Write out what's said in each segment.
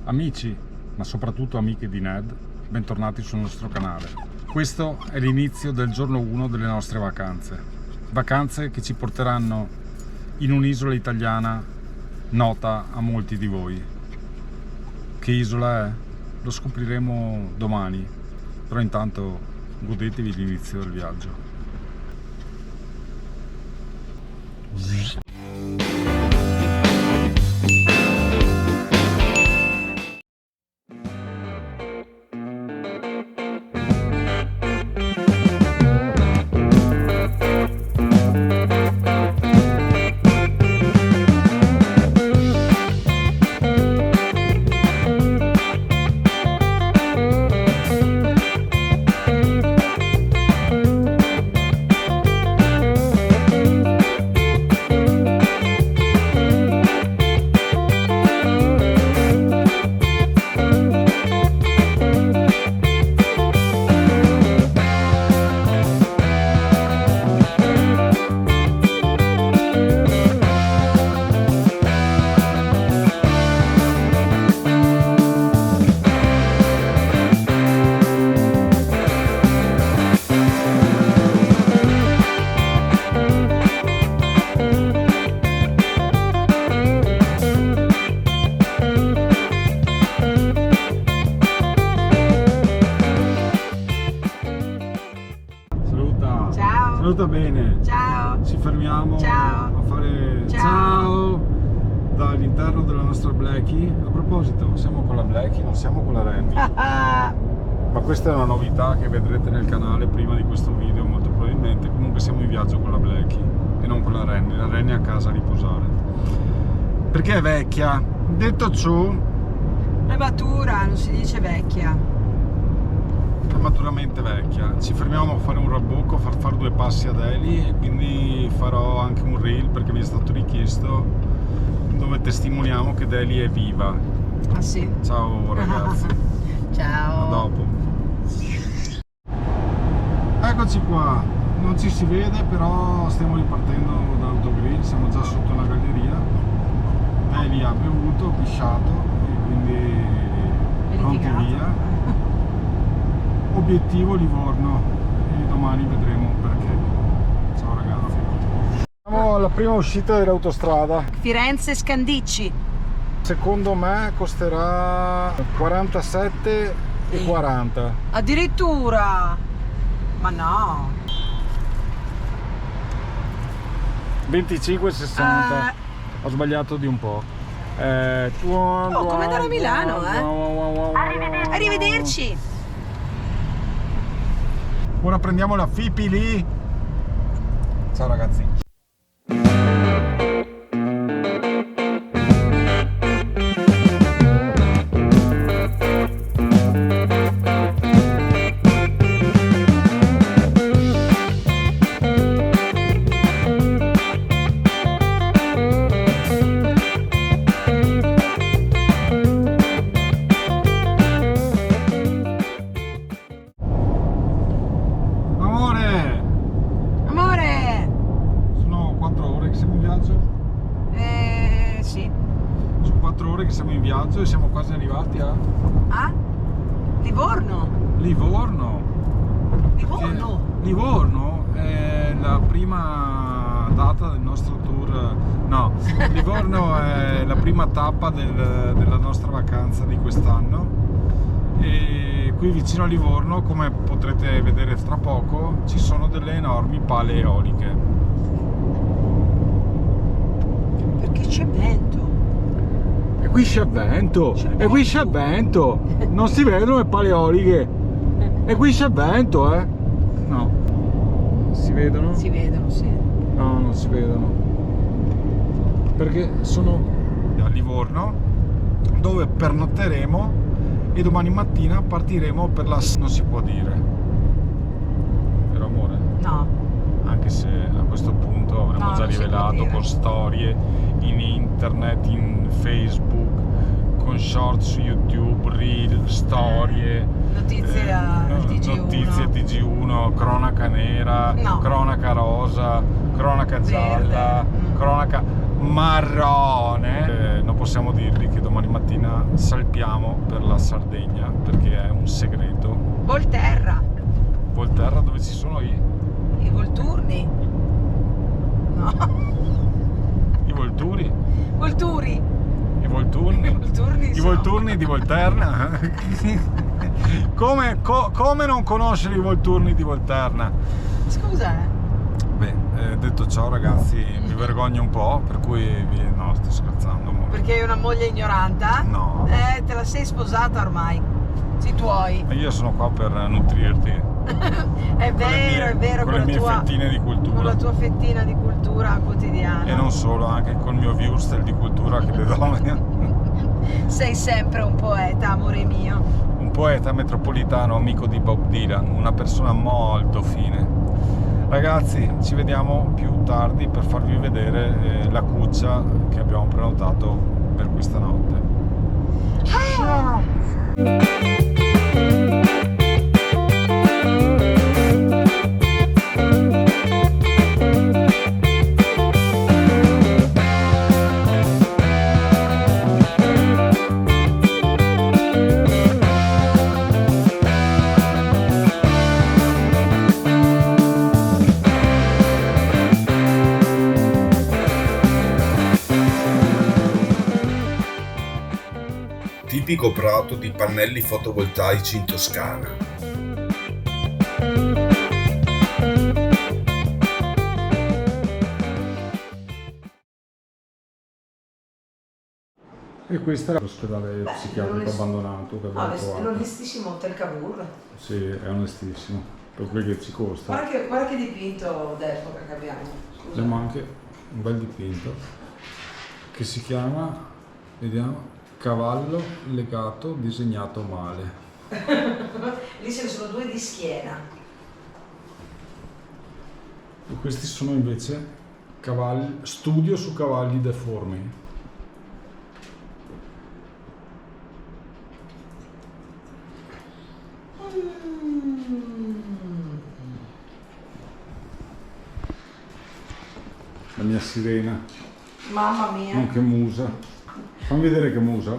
Amici, ma soprattutto amiche di Ned, bentornati sul nostro canale. Questo è l'inizio del giorno 1 delle nostre vacanze. Vacanze che ci porteranno in un'isola italiana nota a molti di voi. Che isola è? Lo scopriremo domani, però intanto godetevi l'inizio del viaggio. Saluta bene. Ciao. Ci fermiamo Ciao. a fare ciao dall'interno della nostra Blackie. A proposito, siamo con la Blackie, non siamo con la Randy. Ma questa è una novità che vedrete nel canale prima di questo video molto probabilmente. Comunque siamo in viaggio con la Blackie e non con la Randy. La Randy è a casa a riposare. Perché è vecchia. Detto ciò, È matura, non si dice vecchia. Maturamente vecchia. Ci fermiamo a fare un rabocco, a far fare 2 passi ad Eli, e quindi farò anche un reel perché mi è stato richiesto, dove testimoniamo che Eli è viva. Ah sì? Ciao ragazzi. Ciao. A dopo. Eccoci qua, non ci si vede, però stiamo ripartendo dall'autogrill, siamo già sotto una galleria. Eli ha bevuto, pisciato e quindi pronti via. Obiettivo Livorno e domani vedremo perché. Ciao ragazzi. Siamo alla prima uscita dell'autostrada. Firenze Scandicci. Secondo me costerà 47,40. Addirittura. Ma no. 25,60. Ho sbagliato di un po'. Come andare a Milano, Arrivederci. Ora prendiamo la Fipi lì. Ciao ragazzi. Che siamo in viaggio e siamo quasi arrivati a Livorno. Livorno è la prima data del nostro tour. No, Livorno è la prima tappa della nostra vacanza di quest'anno, e qui vicino a Livorno, come potrete vedere tra poco, ci sono delle enormi pale eoliche. Perché c'è vento. E qui c'è vento, non si vedono le pale eoliche, e qui c'è vento, no, si vedono? Si vedono, sì. No, non si vedono, perché sono a Livorno, dove pernotteremo e domani mattina partiremo per la... non si può dire, vero amore? No. Anche se a questo punto avremo già rivelato con storie in internet, in Facebook, con short su YouTube, reel, storie, notizie al TG1, notizie TG1, cronaca nera, cronaca rosa, cronaca gialla, cronaca marrone. Non possiamo dirvi che domani mattina salpiamo per la Sardegna, perché è un segreto. Volterra. Volterra, dove ci sono I Volturni. No. i Volturi, Volturi. i Volturni, I Volturni i sono- Volturni di Volterna. Come non conoscere i Volturni di Volterna? Scusa, Beh, detto ciò ragazzi, mi vergogno un po', per cui no, sto scherzando amore. perché hai una moglie ignoranta? No. Te la sei sposata ormai. Sì, tuoi. E io sono qua per nutrirti È vero, con le mie fettine di con cultura. la tua fettina di cultura quotidiana. E non solo, anche col mio würstel di cultura che le do. Sei sempre un poeta, amore mio. Un poeta metropolitano, amico di Bob Dylan, una persona molto fine. Ragazzi, ci vediamo più tardi per farvi vedere la cuccia che abbiamo prenotato per questa notte. Tipico prato di pannelli fotovoltaici in Toscana. E questo è l'ospedale psichiatrico abbandonato che abbiamo trovato. L'onestissimo Hotel Cavour. Sì, è onestissimo, per quel che ci costa. Guarda che dipinto d'epoca che abbiamo. Scusa. Abbiamo anche un bel dipinto che si chiama, vediamo, Cavallo legato disegnato male. Lì ce ne sono due di schiena. E questi sono invece cavalli, studio su cavalli deformi. La mia sirena, Mamma mia. non che musa. Fammi vedere che musa.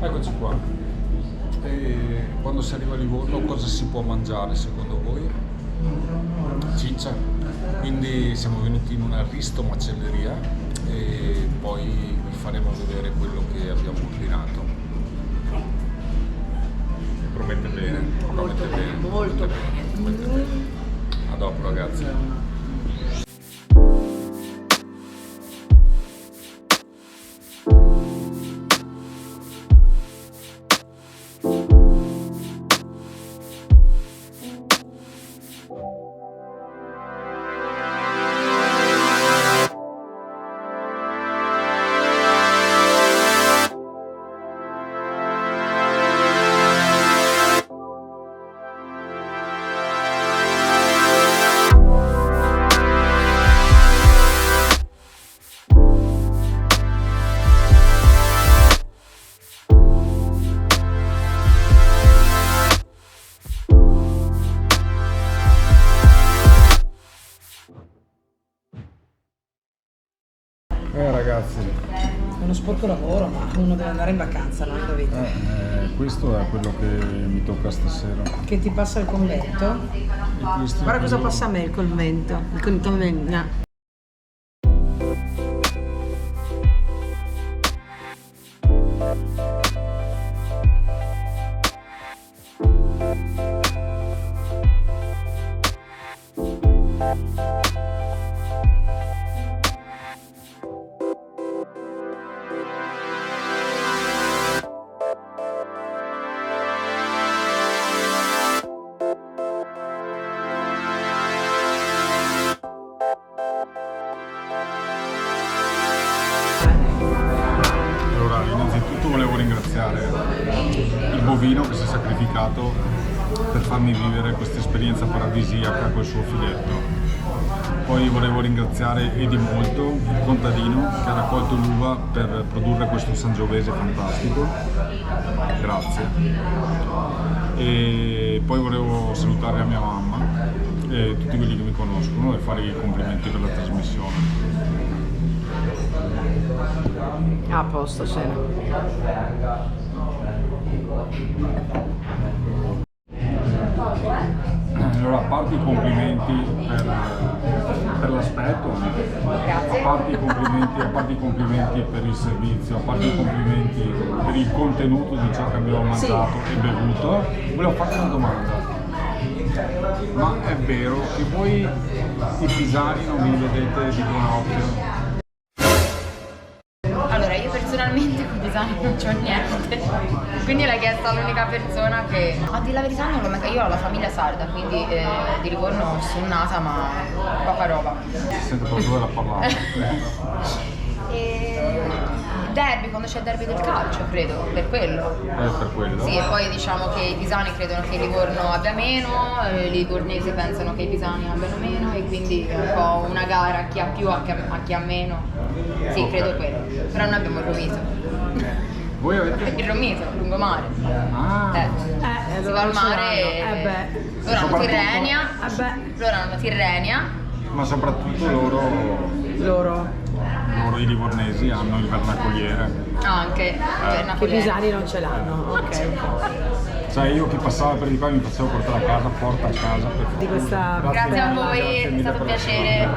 Eccoci qua. E quando si arriva a Livorno cosa si può mangiare secondo voi? Ciccia. Quindi siamo venuti in una Risto macelleria e poi vi faremo vedere quello che abbiamo ordinato. Promette bene. Promette bene. Molto Promette bene. A dopo ragazzi. Ragazzi, È uno sporco lavoro, ma uno deve andare in vacanza, no Davide? questo è quello che mi tocca stasera. Che ti passa il convento? E questo è Guarda cosa quello- passa a me il convento. Il convento. sacrificato per farmi vivere questa esperienza paradisiaca col suo filetto. Poi volevo ringraziare Edi Molto, il contadino che ha raccolto l'uva per produrre questo sangiovese fantastico. Grazie. E poi volevo salutare la mia mamma e tutti quelli che mi conoscono e fare i complimenti per la trasmissione. A posto, cena. Allora, a parte i complimenti per l'aspetto, a parte i complimenti per il servizio, a parte i complimenti per il contenuto di ciò che abbiamo mangiato e bevuto, volevo farti una domanda. Ma è vero che voi i pisani non vi vedete di buon occhio? Allora, io personalmente con i pisani non c'ho niente, quindi l'hai chiesto all'unica persona che... A dire la verità non l'ho mai... Io ho la famiglia sarda, quindi di Livorno sono nata, ma poca roba. Si sente proprio da parlare. Derby, quando c'è il derby del calcio, credo, per quello. Per quello? Sì, e poi diciamo che i pisani credono che Livorno abbia meno, i livornesi pensano che i pisani abbiano meno e quindi è un po' una gara a chi ha più, a chi ha meno. Sì, Ok. credo quello. Però noi abbiamo il Romito. Voi avete? Il Romito, lungomare. Ah, Si va al mare e... Loro hanno Soprattutto- Tirrenia. beh. Loro hanno Tirrenia. ma soprattutto loro i livornesi hanno il vernacoliere. Anche. Che i pisani non ce l'hanno, ok. Cioè io chi passava per di qua mi facevo portare a casa, porta a casa. Di questa... Grazie a voi, Grazie è mille stato un per la piacere.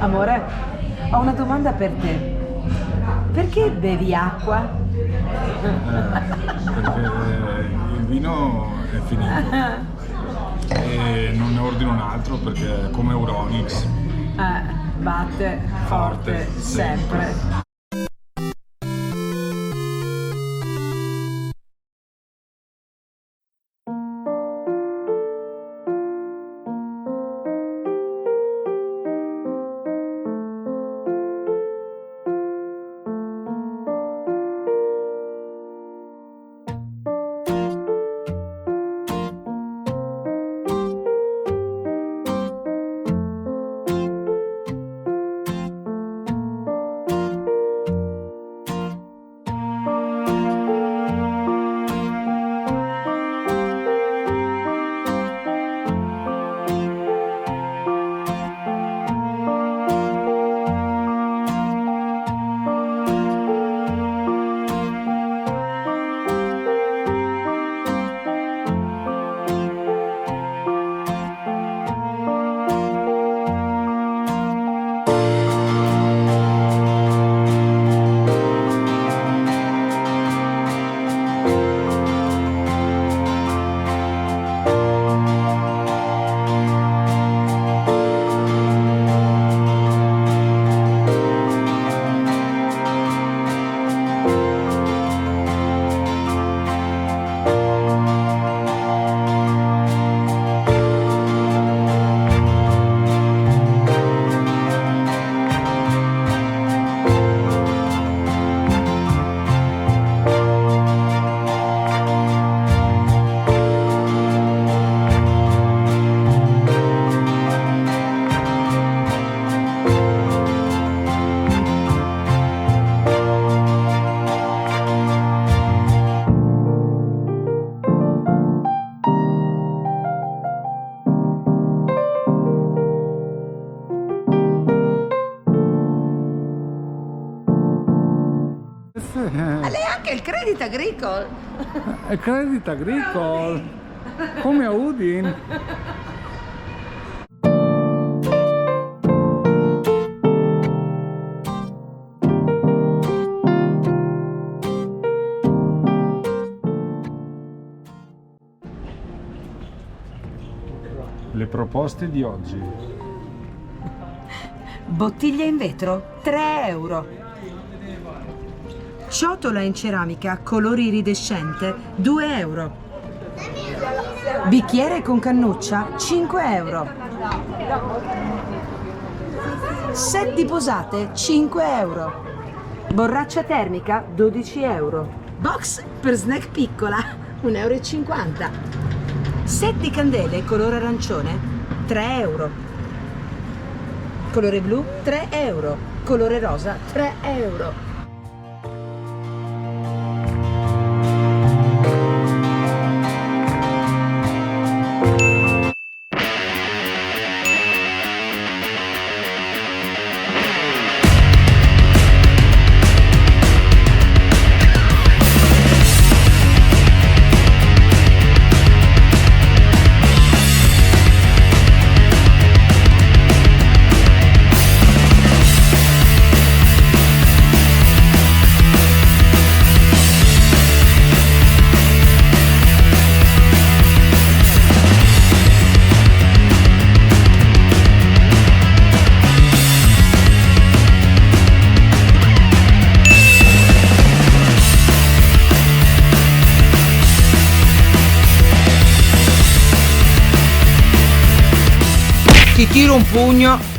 Amore, ho una domanda per te. Perché bevi acqua? Perché il vino è finito e non ne ordino un altro perché come Euronix. Batte forte sempre. A lei anche il credito agricolo. È Credit Agricole, come a Udin. Le proposte di oggi. Bottiglia in vetro, 3 euro. Ciotola in ceramica, colori iridescente, 2 euro. Bicchiere con cannuccia, 5 euro. Set di posate, 5 euro. Borraccia termica, 12 euro. Box Per snack piccola, 1,50 euro. 7 candele colore arancione, 3 euro. Colore blu, 3 euro. Colore rosa, 3 euro. Ti tiro un pugno